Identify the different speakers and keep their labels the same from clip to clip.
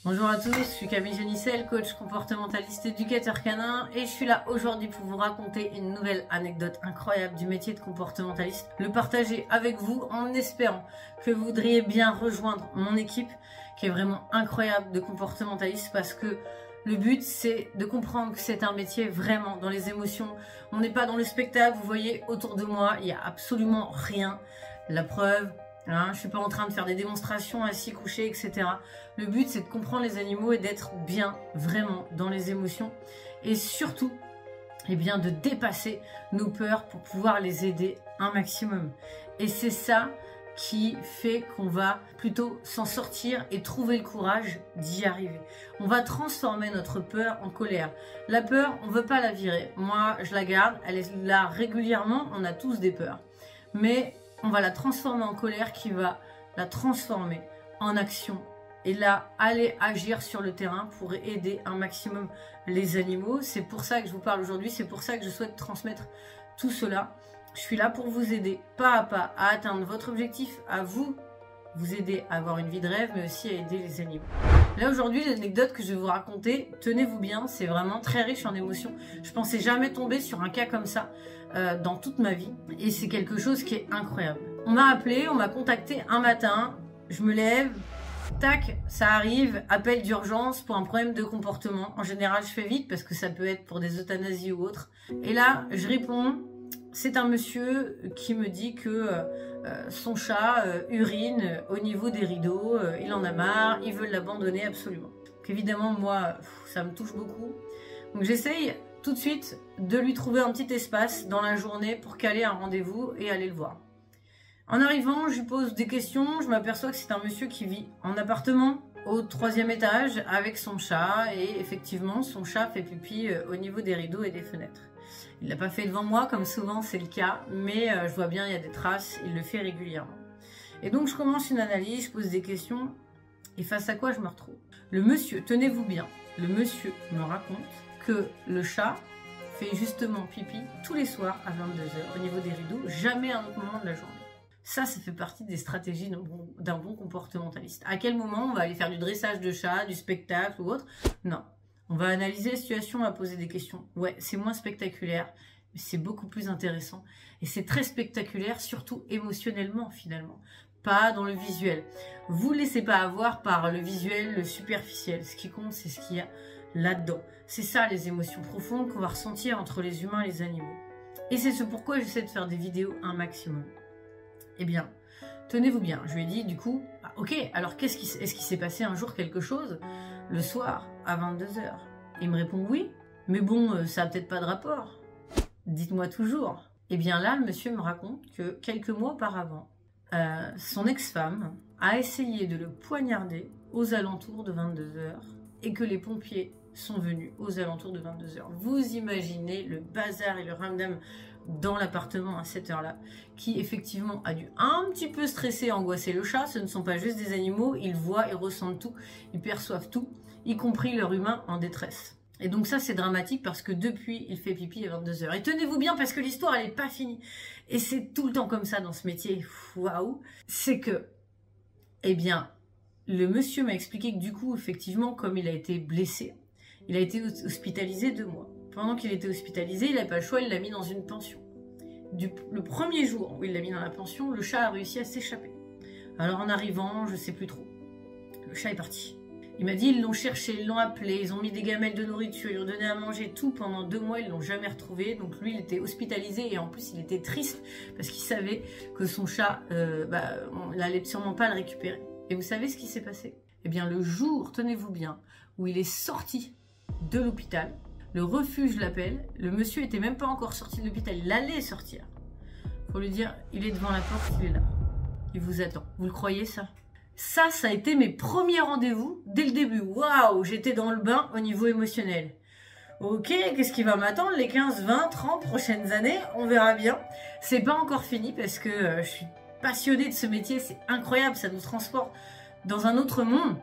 Speaker 1: Bonjour à tous, je suis Camille Génicel, coach comportementaliste éducateur canin et je suis là aujourd'hui pour vous raconter une nouvelle anecdote incroyable du métier de comportementaliste, le partager avec vous en espérant que vous voudriez bien rejoindre mon équipe qui est vraiment incroyable de comportementaliste parce que le but c'est de comprendre que c'est un métier vraiment dans les émotions, on n'est pas dans le spectacle, vous voyez autour de moi il n'y a absolument rien, la preuve. Hein, je ne suis pas en train de faire des démonstrations assis, couchés, etc. Le but, c'est de comprendre les animaux et d'être bien, vraiment, dans les émotions. Et surtout, eh bien, de dépasser nos peurs pour pouvoir les aider un maximum. Et c'est ça qui fait qu'on va plutôt s'en sortir et trouver le courage d'y arriver. On va transformer notre peur en colère. La peur, on ne veut pas la virer. Moi, je la garde, elle est là régulièrement, on a tous des peurs. Mais on va la transformer en colère qui va la transformer en action et là aller agir sur le terrain pour aider un maximum les animaux. C'est pour ça que je vous parle aujourd'hui, c'est pour ça que je souhaite transmettre tout cela. Je suis là pour vous aider pas à pas à atteindre votre objectif, à vous aider à avoir une vie de rêve, mais aussi à aider les animaux. Là aujourd'hui, l'anecdote que je vais vous raconter, tenez-vous bien, c'est vraiment très riche en émotions. Je pensais jamais tomber sur un cas comme ça dans toute ma vie. Et c'est quelque chose qui est incroyable. On m'a appelé, on m'a contacté un matin, je me lève, tac, ça arrive, appel d'urgence pour un problème de comportement. En général, je fais vite parce que ça peut être pour des euthanasies ou autre. Et là, je réponds, c'est un monsieur qui me dit que son chat urine au niveau des rideaux, il en a marre, il veut l'abandonner absolument. Donc évidemment, moi, ça me touche beaucoup. Donc j'essaye tout de suite de lui trouver un petit espace dans la journée pour caler un rendez-vous et aller le voir. En arrivant, je lui pose des questions, je m'aperçois que c'est un monsieur qui vit en appartement au 3e étage avec son chat et effectivement son chat fait pipi au niveau des rideaux et des fenêtres. Il ne l'a pas fait devant moi comme souvent c'est le cas, mais je vois bien il y a des traces, il le fait régulièrement. Et donc je commence une analyse, je pose des questions et face à quoi je me retrouve? Le monsieur, tenez-vous bien, le monsieur me raconte que le chat fait justement pipi tous les soirs à 22 h au niveau des rideaux, jamais à un autre moment de la journée. Ça fait partie des stratégies d'un bon comportementaliste. À quel moment on va aller faire du dressage de chat, du spectacle ou autre? Non. On va analyser la situation, on va poser des questions. Ouais, c'est moins spectaculaire, mais c'est beaucoup plus intéressant. Et c'est très spectaculaire, surtout émotionnellement finalement. Pas dans le visuel. Vous ne laissez pas avoir par le visuel, le superficiel. Ce qui compte, c'est ce qu'il y a là-dedans. C'est ça les émotions profondes qu'on va ressentir entre les humains et les animaux. Et c'est ce pourquoi j'essaie de faire des vidéos un maximum. Eh bien, tenez-vous bien, je lui ai dit du coup, ah, ok, alors est-ce qu'il s'est passé un jour quelque chose le soir à 22 h? Il me répond oui, mais bon, ça n'a peut-être pas de rapport. Dites-moi toujours. Eh bien là, le monsieur me raconte que quelques mois auparavant, son ex-femme a essayé de le poignarder aux alentours de 22 h et que les pompiers sont venus aux alentours de 22 h. Vous imaginez le bazar et le ramdam dans l'appartement à cette heure-là, qui effectivement a dû un petit peu stresser et angoisser le chat. Ce ne sont pas juste des animaux, ils voient et ressentent tout, ils perçoivent tout, y compris leur humain en détresse. Et donc ça c'est dramatique parce que depuis il fait pipi à 22 h. Et tenez-vous bien parce que l'histoire elle n'est pas finie. Et c'est tout le temps comme ça dans ce métier, waouh. C'est que, eh bien, le monsieur m'a expliqué que du coup effectivement comme il a été blessé, il a été hospitalisé 2 mois. Pendant qu'il était hospitalisé, il n'avait pas le choix, il l'a mis dans une pension. Le premier jour où il l'a mis dans la pension, le chat a réussi à s'échapper. Alors en arrivant, je ne sais plus trop, le chat est parti. Il m'a dit, ils l'ont cherché, ils l'ont appelé, ils ont mis des gamelles de nourriture, ils lui ont donné à manger, tout. Pendant 2 mois, ils ne l'ont jamais retrouvé. Donc lui, il était hospitalisé et en plus, il était triste parce qu'il savait que son chat, on n'allait sûrement pas le récupérer. Et vous savez ce qui s'est passé? Eh bien, le jour, tenez-vous bien, où il est sorti de l'hôpital, le refuge l'appelle, le monsieur était même pas encore sorti de l'hôpital, il allait sortir. Faut lui dire, il est devant la porte, il est là. Il vous attend. Vous le croyez ça? Ça a été mes premiers rendez-vous dès le début. Waouh, j'étais dans le bain au niveau émotionnel. Ok, qu'est-ce qui va m'attendre les 15, 20, 30 prochaines années? On verra bien. C'est pas encore fini parce que je suis passionnée de ce métier, c'est incroyable, ça nous transporte dans un autre monde.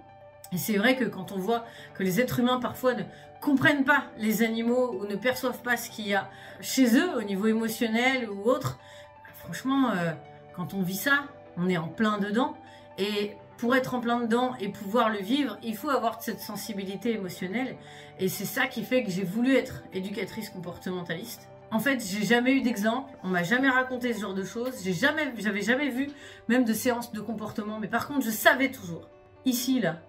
Speaker 1: Et c'est vrai que quand on voit que les êtres humains parfois ne comprennent pas les animaux ou ne perçoivent pas ce qu'il y a chez eux au niveau émotionnel ou autre, franchement, quand on vit ça, on est en plein dedans. Et pour être en plein dedans et pouvoir le vivre, il faut avoir cette sensibilité émotionnelle. Et c'est ça qui fait que j'ai voulu être éducatrice comportementaliste. En fait, j'ai jamais eu d'exemple, on m'a jamais raconté ce genre de choses, j'avais jamais vu même de séances de comportement, mais par contre, je savais toujours. Ici, là,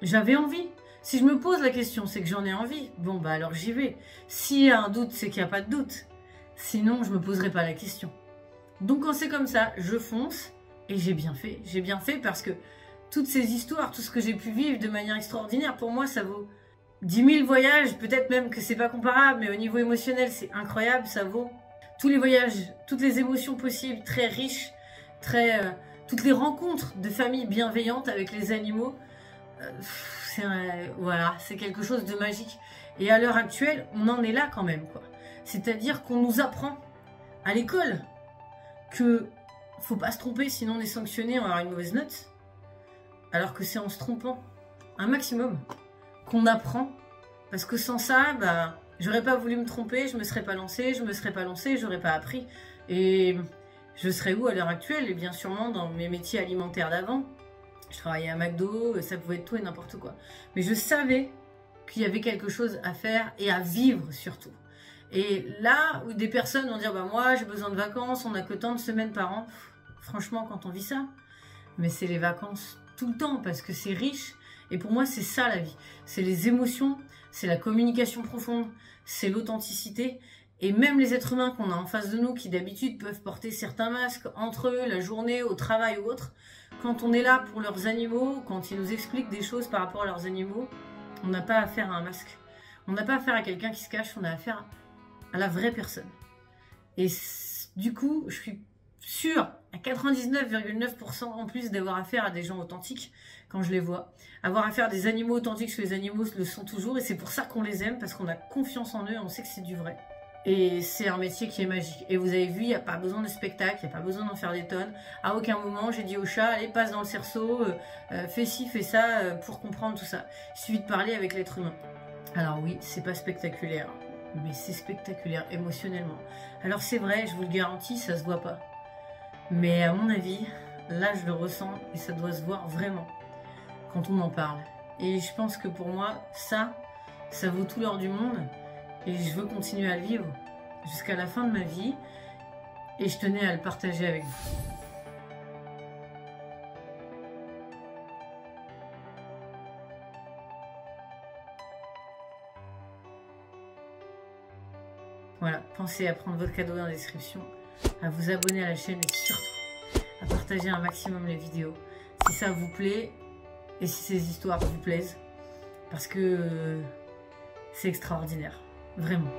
Speaker 1: j'avais envie. Si je me pose la question, c'est que j'en ai envie. Bon, bah alors j'y vais. S'il y a un doute, c'est qu'il n'y a pas de doute. Sinon, je me poserai pas la question. Donc quand c'est comme ça, je fonce et j'ai bien fait. J'ai bien fait parce que toutes ces histoires, tout ce que j'ai pu vivre de manière extraordinaire, pour moi, ça vaut 10 000 voyages. Peut-être même que c'est pas comparable, mais au niveau émotionnel, c'est incroyable. Ça vaut tous les voyages, toutes les émotions possibles, très riches, toutes les rencontres de familles bienveillantes avec les animaux. Voilà, c'est quelque chose de magique. Et à l'heure actuelle, on en est là quand même, quoi. C'est-à-dire qu'on nous apprend à l'école que faut pas se tromper, sinon on est sanctionné, on va avoir une mauvaise note. Alors que c'est en se trompant un maximum qu'on apprend. Parce que sans ça, bah, j'aurais pas voulu me tromper, je me serais pas lancée, j'aurais pas appris. Et je serais où à l'heure actuelle? Et bien sûrement dans mes métiers alimentaires d'avant. Je travaillais à McDo, ça pouvait être tout et n'importe quoi. Mais je savais qu'il y avait quelque chose à faire et à vivre surtout. Et là où des personnes vont dire, bah moi j'ai besoin de vacances, on n'a que tant de semaines par an. Franchement, quand on vit ça, mais c'est les vacances tout le temps parce que c'est riche. Et pour moi, c'est ça la vie. C'est les émotions, c'est la communication profonde, c'est l'authenticité. Et même les êtres humains qu'on a en face de nous, qui d'habitude peuvent porter certains masques entre eux, la journée, au travail ou autre, quand on est là pour leurs animaux, quand ils nous expliquent des choses par rapport à leurs animaux, on n'a pas affaire à un masque. On n'a pas affaire à quelqu'un qui se cache, on a affaire à la vraie personne. Et du coup, je suis sûre à 99,9% en plus d'avoir affaire à des gens authentiques quand je les vois. Avoir affaire à des animaux authentiques, parce que les animaux le sont toujours, et c'est pour ça qu'on les aime, parce qu'on a confiance en eux et on sait que c'est du vrai. Et c'est un métier qui est magique. Et vous avez vu, il n'y a pas besoin de spectacle, il n'y a pas besoin d'en faire des tonnes. À aucun moment, j'ai dit au chat, allez, passe dans le cerceau, fais ci, fais ça, pour comprendre tout ça. Il suffit de parler avec l'être humain. Alors oui, c'est pas spectaculaire, mais c'est spectaculaire émotionnellement. Alors c'est vrai, je vous le garantis, ça se voit pas. Mais à mon avis, là je le ressens et ça doit se voir vraiment quand on en parle. Et je pense que pour moi, ça vaut tout l'or du monde. Et je veux continuer à le vivre jusqu'à la fin de ma vie. Et je tenais à le partager avec vous. Voilà, pensez à prendre votre cadeau dans la description, à vous abonner à la chaîne et surtout à partager un maximum les vidéos. Si ça vous plaît et si ces histoires vous plaisent. Parce que c'est extraordinaire. Vraiment.